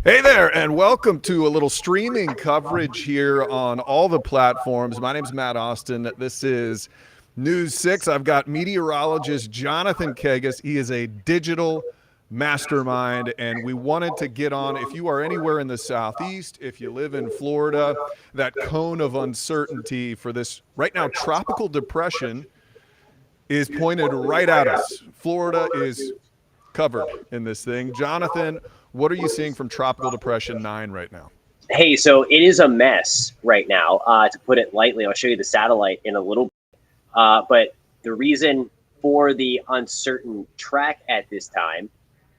Hey there, and welcome to a little streaming coverage here on all the platforms. My name's Matt Austin. This is News 6. I've got meteorologist Jonathan Kegges. He is a digital mastermind, and we wanted to get on. If you are anywhere in the Southeast, if you live in Florida, that cone of uncertainty for this right now tropical depression is pointed right at us. Florida is covered in this thing. Jonathan, what are you seeing from Tropical Depression 9 right now? Hey, so it is a mess right now, to put it lightly. I'll show you the satellite in a little bit. But the reason for the uncertain track at this time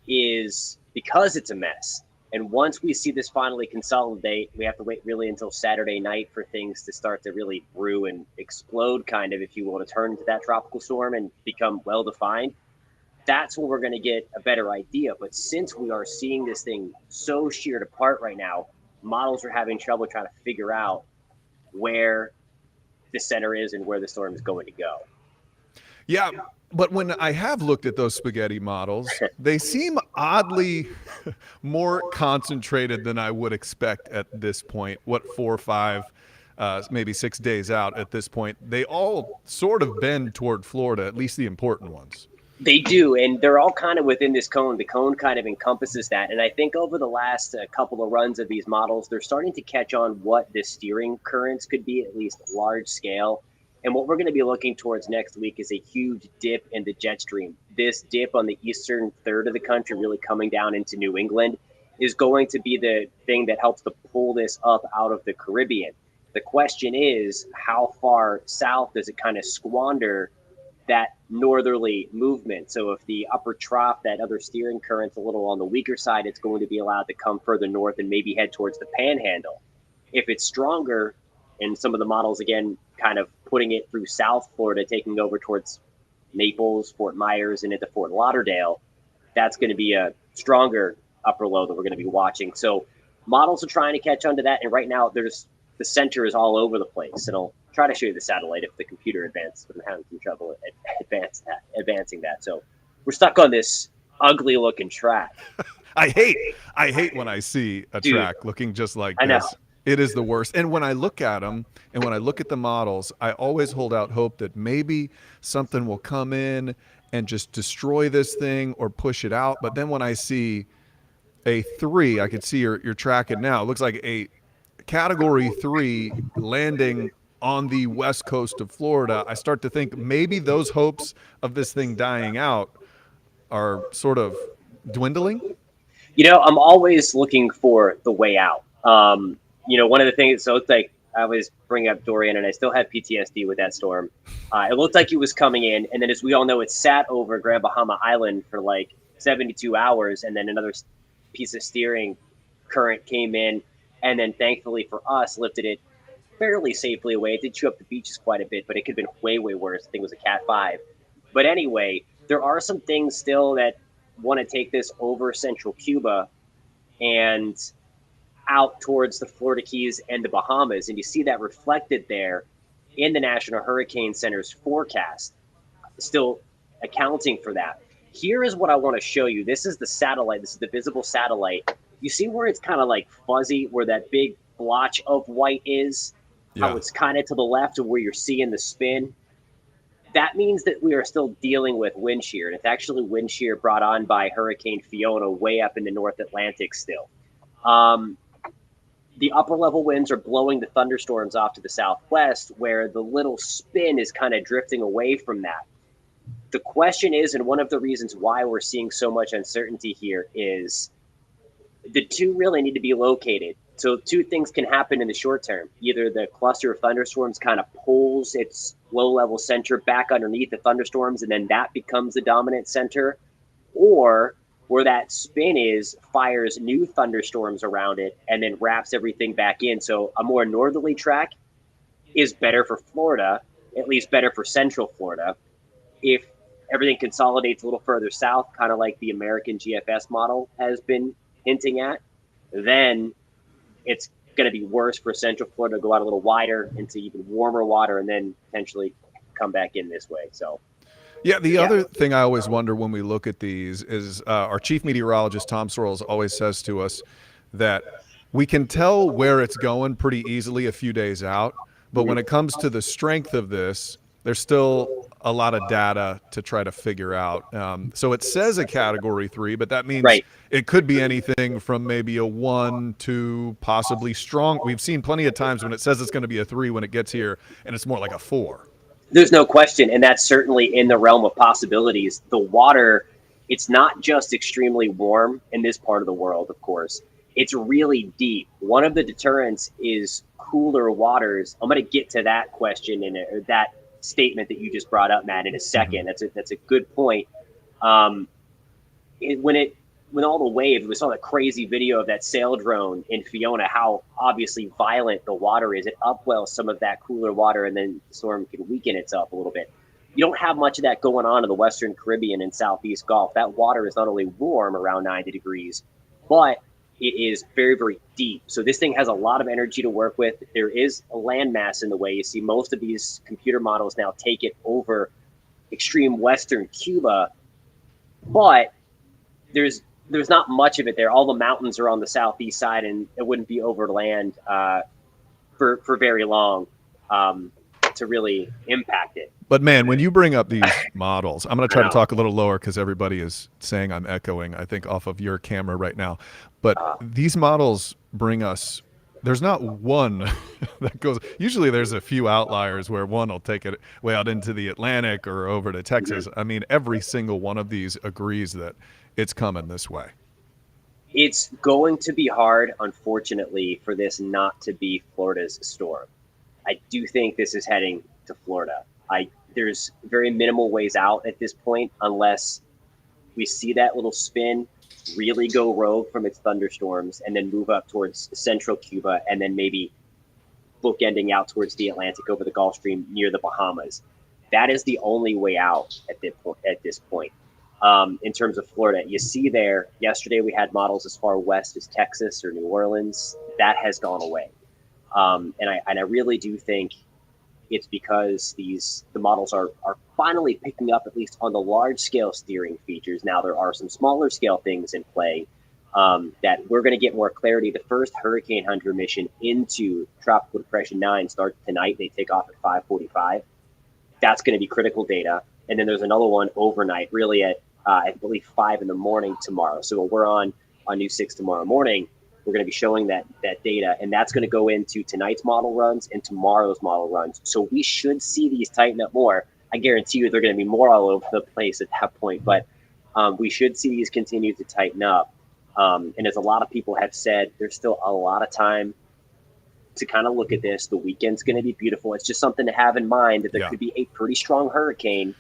is because it's a mess. And once we see this finally consolidate, we have to wait really until Saturday night for things to start to really brew and explode, kind of, if you will, to turn into that tropical storm and become well defined. That's when we're going to get a better idea. But since we are seeing this thing so sheared apart right now, models are having trouble trying to figure out where the center is and where the storm is going to go. Yeah, but when I have looked at those spaghetti models, they seem oddly more concentrated than I would expect at this point. What, 4 or 5, maybe 6 days out at this point? They all sort of bend toward Florida, at least the important ones. They do, and they're all kind of within this cone. The cone kind of encompasses that. And I think over the last couple of runs of these models, they're starting to catch on what the steering currents could be, at least large scale. And what we're going to be looking towards next week is a huge dip in the jet stream. This dip on the eastern third of the country, really coming down into New England, is going to be the thing that helps to pull this up out of the Caribbean. The question is, how far south does it kind of squander that northerly movement? So if the upper trough, that other steering current's a little on the weaker side, it's going to be allowed to come further north and maybe head towards the panhandle. If it's stronger, and some of the models, again, kind of putting it through South Florida, taking over towards Naples, Fort Myers, and into Fort Lauderdale, that's going to be a stronger upper low that we're going to be watching. So models are trying to catch on to that. And right now, the center is all over the place. And I'll try to show you the satellite if the computer advances, but I'm having some trouble advancing that. So we're stuck on this ugly looking track. I hate when I see a track looking just like I know. this. It is the worst. And when I look at them and when I look at the models, I always hold out hope that maybe something will come in and just destroy this thing or push it out. But then when I see a 3, I can see you're tracking now. It looks like a category 3 landing on the west coast of Florida. I start to think maybe those hopes of this thing dying out are sort of dwindling. I'm always looking for the way out. One of the things, so it's like I was bringing up Dorian, and I still have PTSD with that storm. It looked like it was coming in, and then as we all know, it sat over Grand Bahama Island for like 72 hours, and then another piece of steering current came in, and then thankfully for us, lifted it fairly safely away. It did chew up the beaches quite a bit, but it could have been way, way worse. I think it was a Cat 5. But anyway, there are some things still that want to take this over central Cuba and out towards the Florida Keys and the Bahamas. And you see that reflected there in the National Hurricane Center's forecast, still accounting for that. Here is what I want to show you. This is the satellite. This is the visible satellite. You see where it's kind of like fuzzy, where that big blotch of white is? Yeah. How it's kind of to the left of where you're seeing the spin? That means that we are still dealing with wind shear. And it's actually wind shear brought on by Hurricane Fiona way up in the North Atlantic still. The upper level winds are blowing the thunderstorms off to the southwest, where the little spin is kind of drifting away from that. The question is, and one of the reasons why we're seeing so much uncertainty here, is the two really need to be located. So two things can happen in the short term. Either the cluster of thunderstorms kind of pulls its low-level center back underneath the thunderstorms, and then that becomes the dominant center, or where that spin is, fires new thunderstorms around it and then wraps everything back in. So a more northerly track is better for Florida, at least better for central Florida. If everything consolidates a little further south, kind of like the American GFS model has been hinting at, then it's going to be worse for central Florida to go out a little wider into even warmer water and then potentially come back in this way. So Yeah, the other thing I always wonder when we look at these is our chief meteorologist, Tom Sorrells, always says to us that we can tell where it's going pretty easily a few days out. But when it comes to the strength of this, there's still a lot of data to try to figure out. So it says a category 3, but that means Right. it could be anything from maybe a 1 to possibly strong. We've seen plenty of times when it says it's going to be a 3 when it gets here, and it's more like a 4. There's no question, and that's certainly in the realm of possibilities. The water, it's not just extremely warm in this part of the world, of course. It's really deep. One of the deterrents is cooler waters. I'm going to get to that question or that statement that you just brought up, Matt, in a second. That's a good point. Um, when all the waves, we saw that crazy video of that sail drone in Fiona, how obviously violent the water is. It upwells some of that cooler water, and then the storm can weaken itself a little bit. You don't have much of that going on in the Western Caribbean and Southeast Gulf. That water is not only warm around 90 degrees, but it is very, very deep. So this thing has a lot of energy to work with. There is a landmass in the way. You see most of these computer models now take it over extreme Western Cuba, but there's not much of it there. All the mountains are on the southeast side, and it wouldn't be over land for very long to really impact it. But man, when you bring up these models, I'm going to try to talk a little lower because everybody is saying I'm echoing, I think, off of your camera right now. But these models bring us, there's not one that goes, usually there's a few outliers where one will take it way out into the Atlantic or over to Texas. I mean, every single one of these agrees that it's coming this way. It's going to be hard, unfortunately, for this not to be Florida's storm. I do think this is heading to Florida. There's very minimal ways out at this point, unless we see that little spin really go rogue from its thunderstorms and then move up towards central Cuba and then maybe bookending out towards the Atlantic over the Gulf Stream near the Bahamas. That is the only way out at this point. In terms of Florida, you see there, yesterday we had models as far west as Texas or New Orleans. That has gone away. And I really do think it's because the models are finally picking up, at least on the large scale steering features. Now there are some smaller scale things in play that we're going to get more clarity. The first Hurricane Hunter mission into Tropical Depression 9 starts tonight. They take off at 5:45. That's going to be critical data. And then there's another one overnight, really at I believe 5 in the morning tomorrow. So we're on News 6 tomorrow morning. We're going to be showing that data, and that's going to go into tonight's model runs and tomorrow's model runs. So we should see these tighten up more. I guarantee you they're going to be more all over the place at that point, but we should see these continue to tighten up. And as a lot of people have said, there's still a lot of time to kind of look at this. The weekend's going to be beautiful. It's just something to have in mind that there could be a pretty strong hurricane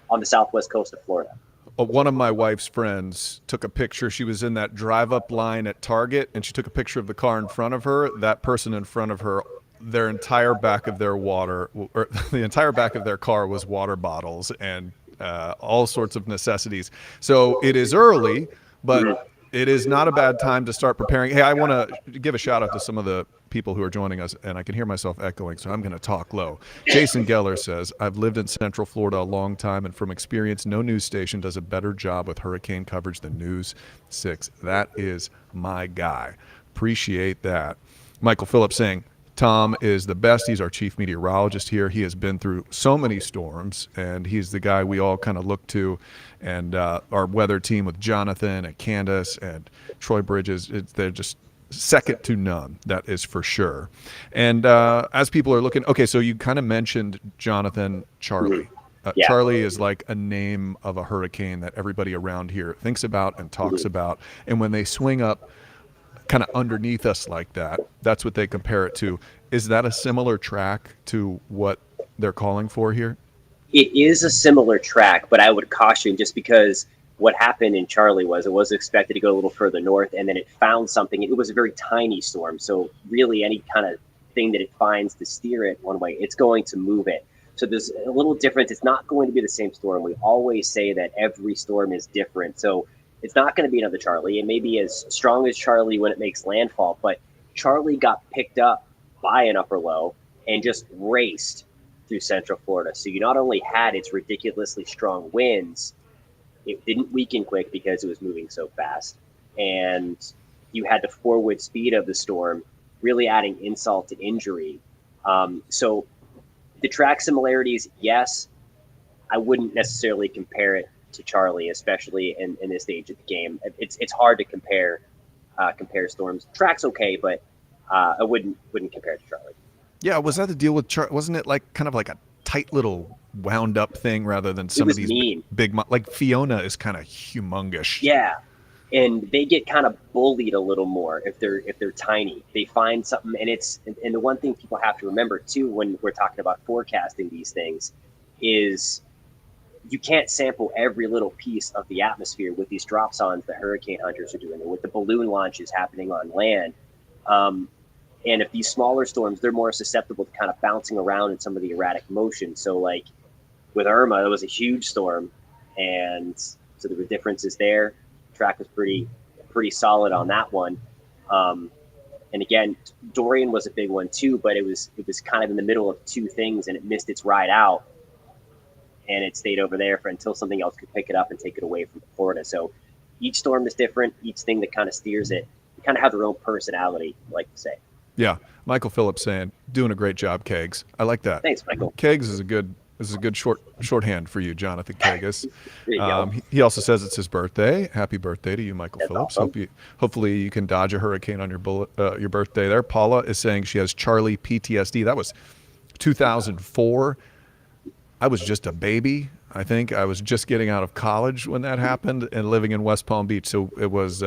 on the southwest coast of Florida. One of my wife's friends took a picture. She was in that drive-up line at Target, and she took a picture of the car in front of her. That person in front of her, their entire back of their the entire back of their car was water bottles and all sorts of necessities. So it is early, but it is not a bad time to start preparing. Hey, I want to give a shout out to some of the people who are joining us, and I can hear myself echoing, so I'm going to talk low. Jason Geller says, I've lived in Central Florida a long time, and from experience, no news station does a better job with hurricane coverage than News 6. That is my guy. Appreciate that. Michael Phillips saying, Tom is the best. He's our chief meteorologist here. He has been through so many storms, and he's the guy we all kind of look to. And our weather team with Jonathan and Candace and Troy Bridges, they're just second to none. That is for sure. And as people are looking, okay, so you kind of mentioned Jonathan Charlie. Charlie is like a name of a hurricane that everybody around here thinks about and talks about. And when they swing up kind of underneath us like that, that's what they compare it to. Is that a similar track to what they're calling for here? It is a similar track, but I would caution, just because what happened in Charlie was it was expected to go a little further north, and then it found something. It was a very tiny storm, so really any kind of thing that it finds to steer it one way, it's going to move it. So there's a little difference. It's not going to be the same storm. We always say that every storm is different. So it's not going to be another Charlie. It may be as strong as Charlie when it makes landfall, but Charlie got picked up by an upper low and just raced through Central Florida. So you not only had its ridiculously strong winds, it didn't weaken quick because it was moving so fast. And you had the forward speed of the storm, really adding insult to injury. So the track similarities, yes, I wouldn't necessarily compare it to Charlie, especially in this stage of the game. It's hard to compare storms. Track's okay, but I wouldn't compare it to Charlie. Yeah, was that the deal with wasn't it like kind of like a tight little wound up thing rather than It some of was these mean. big like Fiona is kind of humongous. Yeah, and they get kind of bullied a little more if they're tiny. They find something, and the one thing people have to remember too when we're talking about forecasting these things is you can't sample every little piece of the atmosphere with these drop zones that hurricane hunters are doing, or with the balloon launches happening on land. And if these smaller storms, they're more susceptible to kind of bouncing around in some of the erratic motion. So like with Irma, it was a huge storm, and so there were differences there. Track was pretty solid on that one. And again, Dorian was a big one too, but it was kind of in the middle of two things, and it missed its ride out, and it stayed over there until something else could pick it up and take it away from Florida. So each storm is different. Each thing that kind of steers it, they kind of have their own personality, I like to say. Yeah, Michael Phillips saying, "Doing a great job, Kegges." I like that. Thanks, Michael. Kegges is a good shorthand for you, Jonathan Kegges. There you go. He also says it's his birthday. Happy birthday to you, Michael That's Phillips. awesome. Hopefully you can dodge a hurricane on your birthday there. Paula is saying she has Charlie PTSD. That was 2004. I was just a baby. I think I was just getting out of college when that happened and living in West Palm Beach. So it was,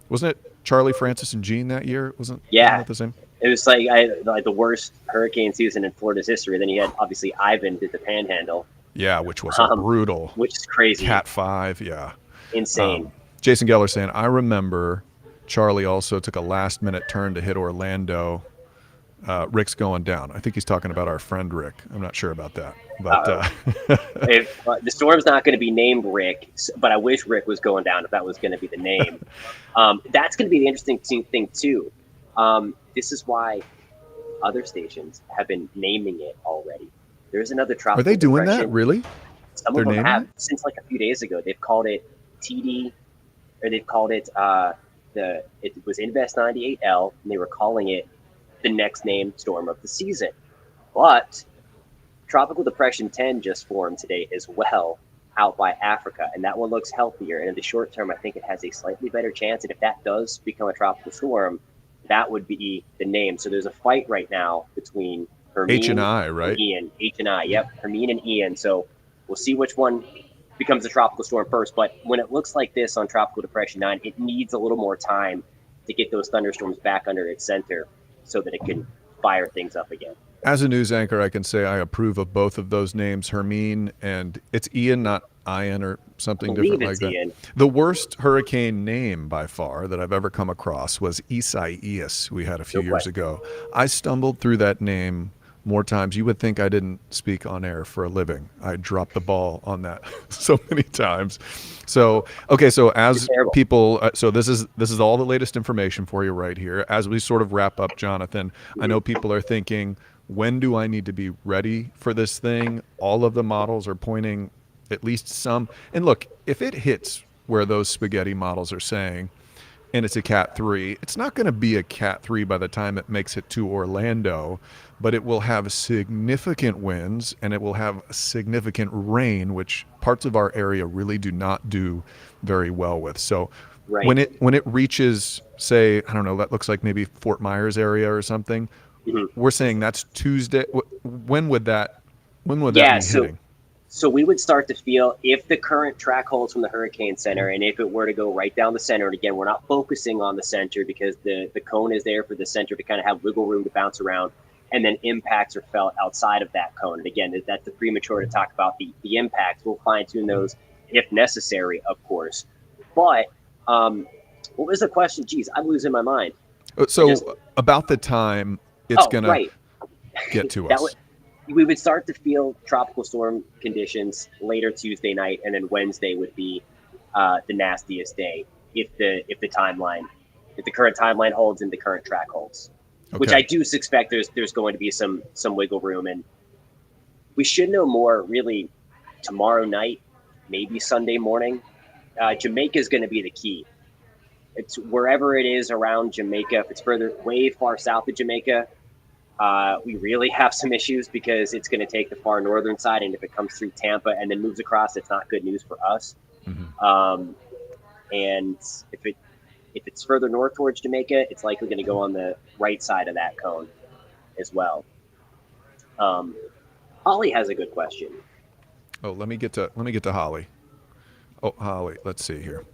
wasn't it Charlie, Francis, and Jean that year? Wasn't that the same? It was like the worst hurricane season in Florida's history. Then you had obviously Ivan did the Panhandle. Yeah, which was brutal. Which is crazy. Cat 5, yeah. Insane. Jason Geller saying, I remember Charlie also took a last-minute turn to hit Orlando. Rick's going down. I think he's talking about our friend Rick. I'm not sure about that. But the storm's not going to be named Rick, but I wish Rick was going down if that was going to be the name. That's going to be the interesting thing, too. This is why other stations have been naming it already. There's another tropical Are they doing depression. that, really? Some of them have. Since like a few days ago, they've called it TD, or they've called it it was Invest 98L, and they were calling it the next named storm of the season. But Tropical Depression 10 just formed today as well out by Africa, and that one looks healthier. And in the short term, I think it has a slightly better chance. And if that does become a tropical storm, that would be the name. So there's a fight right now between Hermine H and I, right? And Ian. H and I, yep. Hermine and Ian. So we'll see which one becomes a tropical storm first. But when it looks like this on Tropical Depression 9, it needs a little more time to get those thunderstorms back under its center so that it can fire things up again. As a news anchor, I can say I approve of both of those names, Hermine, and it's Ian, not Ian or something different like that. Ian. The worst hurricane name by far that I've ever come across was Isaias we had a few years ago. I stumbled through that name more times. You would think I didn't speak on air for a living. I dropped the ball on that so many times. So, okay, so as people, so this is all the latest information for you right here. As we sort of wrap up, Jonathan, I know people are thinking, when do I need to be ready for this thing? All of the models are pointing at least some. And look, if it hits where those spaghetti models are saying, and it's a Cat 3, it's not going to be a Cat 3 by the time it makes it to Orlando, but it will have significant winds and it will have significant rain, which parts of our area really do not do very well with. So when it reaches, say, I don't know, that looks like maybe Fort Myers area or something, we're saying that's Tuesday. When would that be hitting? So we would start to feel, if the current track holds from the hurricane center, and if it were to go right down the center, and again, we're not focusing on the center because the cone is there for the center to kind of have wiggle room to bounce around, and then impacts are felt outside of that cone. And again, that's premature to talk about the impacts. We'll fine tune those if necessary, of course. But what was the question? Geez, I'm losing my mind. So about the time it's going to get to us. We would start to feel tropical storm conditions later Tuesday night, and then Wednesday would be the nastiest day if the current timeline holds and the current track holds. Okay. Which I do suspect there's going to be some wiggle room, and we should know more really tomorrow night, maybe Sunday morning. Jamaica is going to be the key. It's wherever it is around Jamaica. If it's way far south of Jamaica, we really have some issues because it's going to take the far northern side, and if it comes through Tampa and then moves across, it's not good news for us. Mm-hmm. And if it's further north towards Jamaica, it's likely going to go on the right side of that cone as well. Holly has a good question. Oh, let me get to Holly. Oh, Holly, let's see here.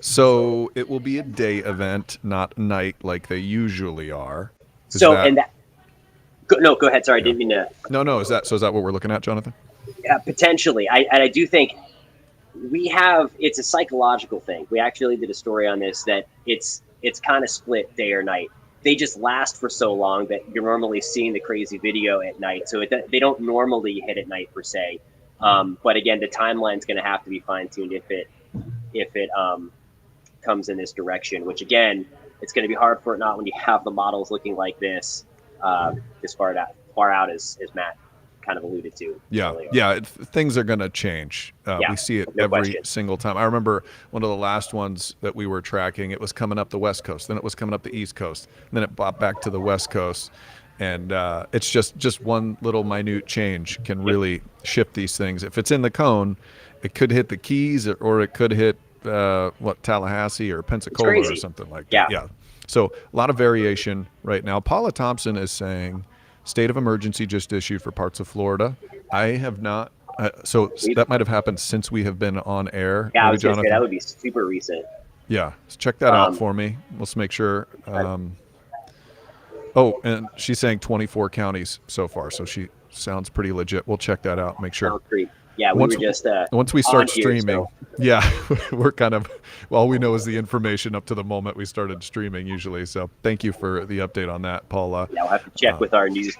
So it will be a day event, not night like they usually are. Go ahead. Sorry, I didn't mean to. No. Is that what we're looking at, Jonathan? Potentially. I do think it's a psychological thing. We actually did a story on this, that it's kind of split day or night. They just last for so long that you're normally seeing the crazy video at night. So they don't normally hit at night per se. But again, the timeline's going to have to be fine tuned if it comes in this direction, which again, it's going to be hard for it not when you have the models looking like this as far out as Matt kind of alluded to. Yeah. Things are going to change. We see it every single time. I remember one of the last ones that we were tracking, it was coming up the West Coast, then it was coming up the East Coast, and then it bopped back to the West Coast. And it's just one little minute change can really shift these things. If it's in the cone, it could hit the Keys or it could hit Tallahassee or Pensacola or something like that. Yeah. So a lot of variation right now. Paula Thompson is saying state of emergency just issued for parts of Florida. I have not. So that might have happened since we have been on air. Yeah, I was going to say that would be super recent. Yeah, check that out for me. Let's make sure. Oh, and she's saying 24 counties so far, so she sounds pretty legit. We'll check that out. Make sure. Yeah, we were just once we start streaming. Here, so. Yeah, we're kind of all we know is the information up to the moment we started streaming usually. So thank you for the update on that, Paula. Yeah, we'll have to check with our news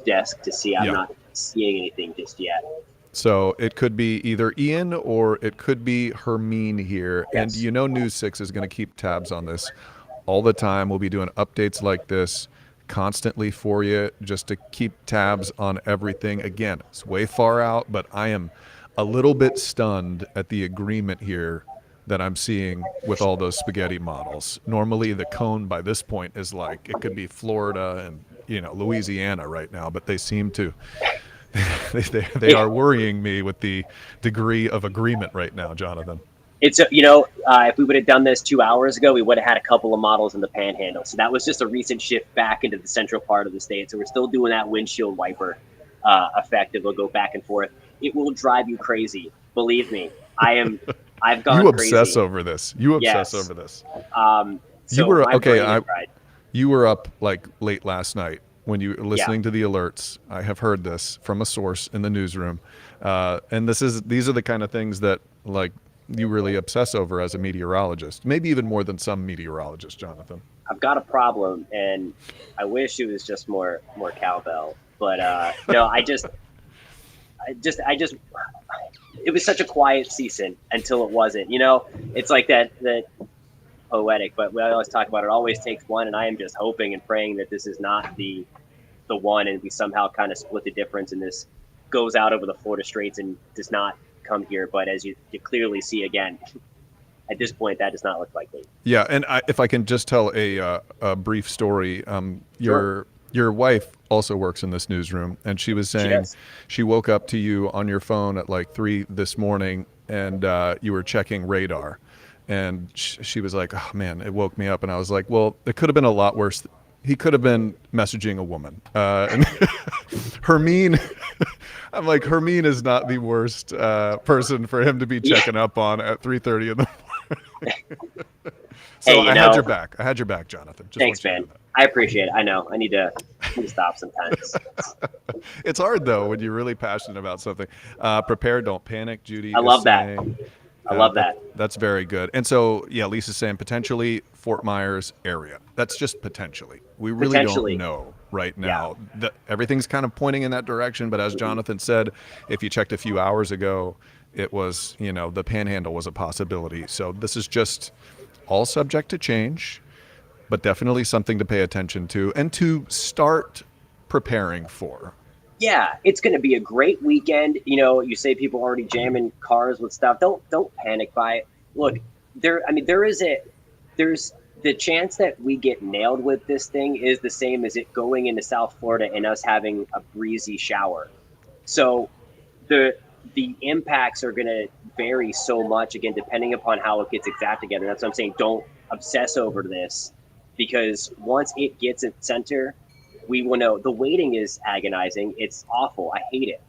desk to see. I'm not seeing anything just yet. So it could be either Ian or it could be Hermine here. Yes. And News 6 is going to keep tabs on this all the time. We'll be doing updates like this constantly for you just to keep tabs on everything. Again, it's way far out, but I am a little bit stunned at the agreement here that I'm seeing with all those spaghetti models. Normally the cone by this point is like, it could be Florida and, Louisiana right now, but they seem to, they are worrying me with the degree of agreement right now, Jonathan. It's if we would have done this 2 hours ago, we would have had a couple of models in the Panhandle. So that was just a recent shift back into the central part of the state. So we're still doing that windshield wiper effect. It will go back and forth. It will drive you crazy. Believe me, I've gone you crazy. Obsess over this. You obsess over this. So you were okay. You were up like late last night when you were listening to the alerts. I have heard this from a source in the newsroom, and these are the kind of things that like you really obsess over as a meteorologist, maybe even more than some meteorologists, Jonathan. I've got a problem, and I wish it was just more cowbell, but no, I just, it was such a quiet season until it wasn't. It's like that poetic, but we always talk about it always takes one, and I am just hoping and praying that this is not the one, and we somehow kind of split the difference, and this goes out over the Florida Straits and does not come here. But as you clearly see again, at this point, that does not look likely. Yeah, and if I can just tell a brief story, Sure. Your wife also works in this newsroom, and she was saying she woke up to you on your phone at like 3 this morning, and you were checking radar, and she was like, "Oh man, it woke me up," and I was like, "Well, it could have been a lot worse." He could have been messaging a woman. And Hermine, I'm like, Hermine is not the worst person for him to be checking up on at 3:30 in the morning. So I had your back. I had your back, Jonathan. Thanks, man. I appreciate it. I know. I need to stop sometimes. It's hard, though, when you're really passionate about something. Prepare, don't panic, Judy. I love that. I love that. That's very good. And so, Lisa's saying potentially Fort Myers area. That's just potentially. We really don't know right now. Yeah. Everything's kind of pointing in that direction. But as Jonathan said, if you checked a few hours ago, it was, the Panhandle was a possibility. So this is just all subject to change, but definitely something to pay attention to and to start preparing for. Yeah, it's going to be a great weekend. You say people already jamming cars with stuff. Don't panic by it. Look, there is there's the chance that we get nailed with this thing is the same as it going into South Florida and us having a breezy shower. So the the impacts are going to vary so much, again, depending upon how it gets exact together. That's what I'm saying. Don't obsess over this, because once it gets its center, we will know. The waiting is agonizing. It's awful. I hate it.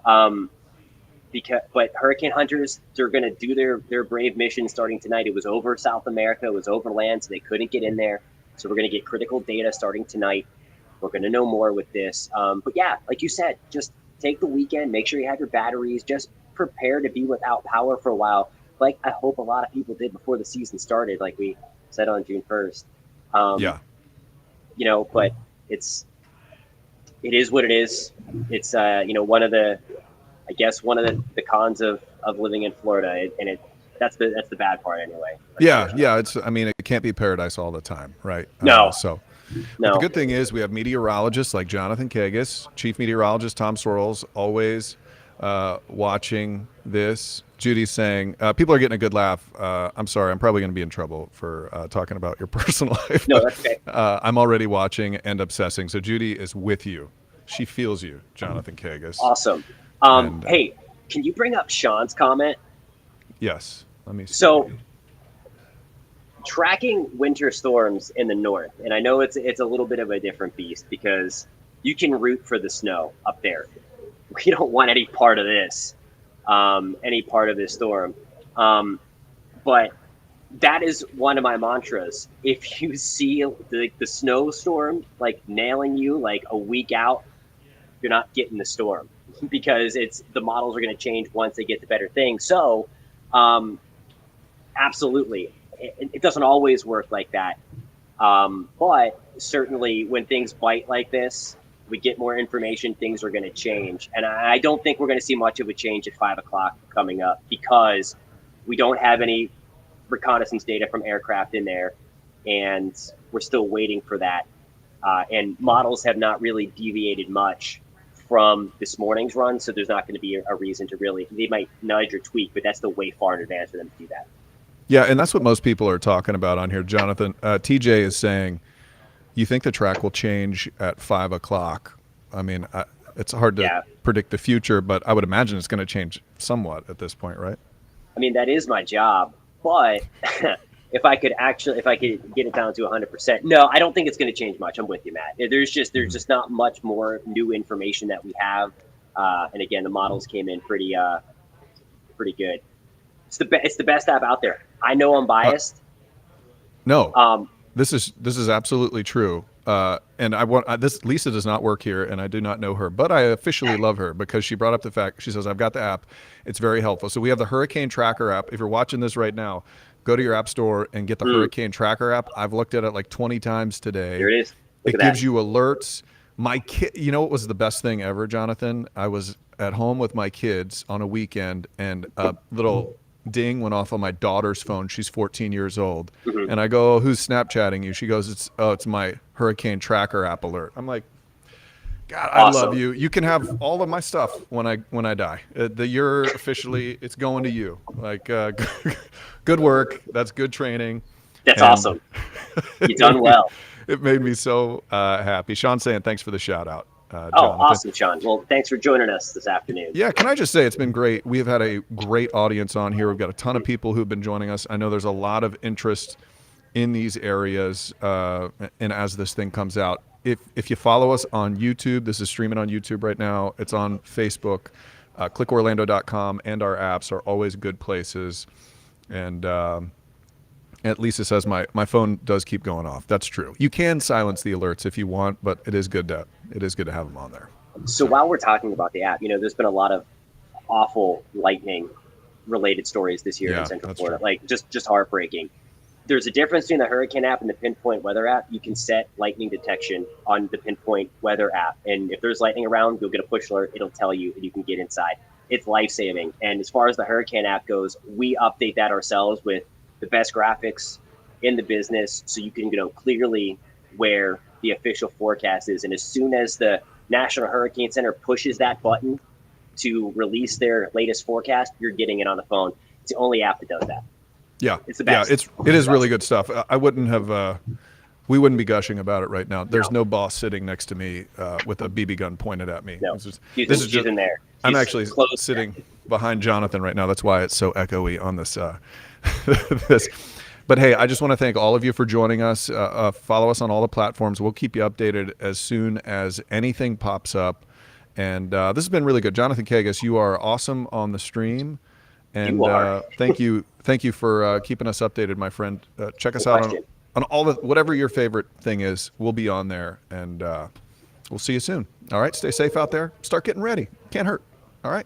Um, but hurricane hunters, they're going to do their brave mission starting tonight. It was over South America. It was over land, so they couldn't get in there. So we're going to get critical data starting tonight. We're going to know more with this. But yeah, like you said, just take the weekend, make sure you have your batteries, just prepare to be without power for a while. Like I hope a lot of people did before the season started, like we said on June 1st. Yeah. But it is what it is. It's, one of the, I guess one of the cons of living in Florida, and that's the bad part anyway. Yeah. It can't be paradise all the time, right? No. But the good thing is we have meteorologists like Jonathan Kegges, chief meteorologist Tom Sorrells, always watching this. Judy's saying, people are getting a good laugh. I'm sorry, I'm probably going to be in trouble for talking about your personal life. No, that's okay. I'm already watching and obsessing. So Judy is with you. She feels you, Jonathan Kegges. Awesome. Hey, can you bring up Sean's comment? Yes. Let me see. So, tracking winter storms in the north, and I know it's a little bit of a different beast because you can root for the snow up there. We don't want any part of this, storm. But that is one of my mantras. If you see the snowstorm like nailing you like a week out, you're not getting the storm because the models are going to change once they get the better thing. So, absolutely. It doesn't always work like that. But certainly when things bite like this, we get more information, things are going to change. And I don't think we're going to see much of a change at 5 o'clock coming up because we don't have any reconnaissance data from aircraft in there. And we're still waiting for that. And models have not really deviated much from this morning's run. So there's not going to be a reason to really, they might nudge or tweak, but that's still way far in advance for them to do that. Yeah, and that's what most people are talking about on here. Jonathan, TJ is saying, you think the track will change at 5 o'clock? I mean, it's hard to predict the future, but I would imagine it's going to change somewhat at this point, right? I mean, that is my job, but if I could get it down to 100%, no, I don't think it's going to change much. I'm with you, Matt. There's just not much more new information that we have. And again, the models came in pretty good. It's the best app out there. I know I'm biased. No, this is absolutely true. And this. Lisa does not work here, and I do not know her, but I officially love her because she brought up the fact. She says, "I've got the app. It's very helpful." So we have the Hurricane Tracker app. If you're watching this right now, go to your app store and get the Hurricane Tracker app. I've looked at it like 20 times today. Here it is. It gives you alerts. My kid, you know what was the best thing ever, Jonathan? I was at home with my kids on a weekend, and a little ding went off on my daughter's phone. She's 14 years old. Mm-hmm. And I go, "Who's Snapchatting you?" She goes, it's my Hurricane Tracker app alert. I'm like, God, Awesome. I love you. You can have all of my stuff when I die. You're officially, it's going to you. Like, good work. That's good training. That's awesome. You've done well. It made me so happy. Sean saying thanks for the shout out. Awesome, Sean. Well, thanks for joining us this afternoon. Yeah, can I just say it's been great. We've had a great audience on here. We've got a ton of people who've been joining us. I know there's a lot of interest in these areas, and as this thing comes out. If you follow us on YouTube, this is streaming on YouTube right now. It's on Facebook. Clickorlando.com and our apps are always good places. And Lisa says my phone does keep going off. That's true. You can silence the alerts if you want, but it is good to have them on there. So while we're talking about the app, there's been a lot of awful lightning related stories this year in Central Florida, true. like just heartbreaking. There's a difference between the Hurricane app and the Pinpoint Weather app. You can set lightning detection on the Pinpoint Weather app. And if there's lightning around, you'll get a push alert. It'll tell you and you can get inside. It's life-saving. And as far as the Hurricane app goes, we update that ourselves with the best graphics in the business. So you can clearly where the official forecast is. And as soon as the National Hurricane Center pushes that button to release their latest forecast, you're getting it on the phone. It's the only app that does that. Yeah, It's the best. it is really good stuff. I wouldn't have. We wouldn't be gushing about it right now. There's no boss sitting next to me with a BB gun pointed at me. No, She's in there. I'm She's actually close. sitting behind Jonathan right now. That's why it's so echoey on this. This. But hey, I just want to thank all of you for joining us. Follow us on all the platforms. We'll keep you updated as soon as anything pops up. And this has been really good. Jonathan Kegges, you are awesome on the stream. And thank you for keeping us updated, my friend. Check us out on all the whatever your favorite thing is. We'll be on there, and we'll see you soon. All right, stay safe out there. Start getting ready. Can't hurt. All right.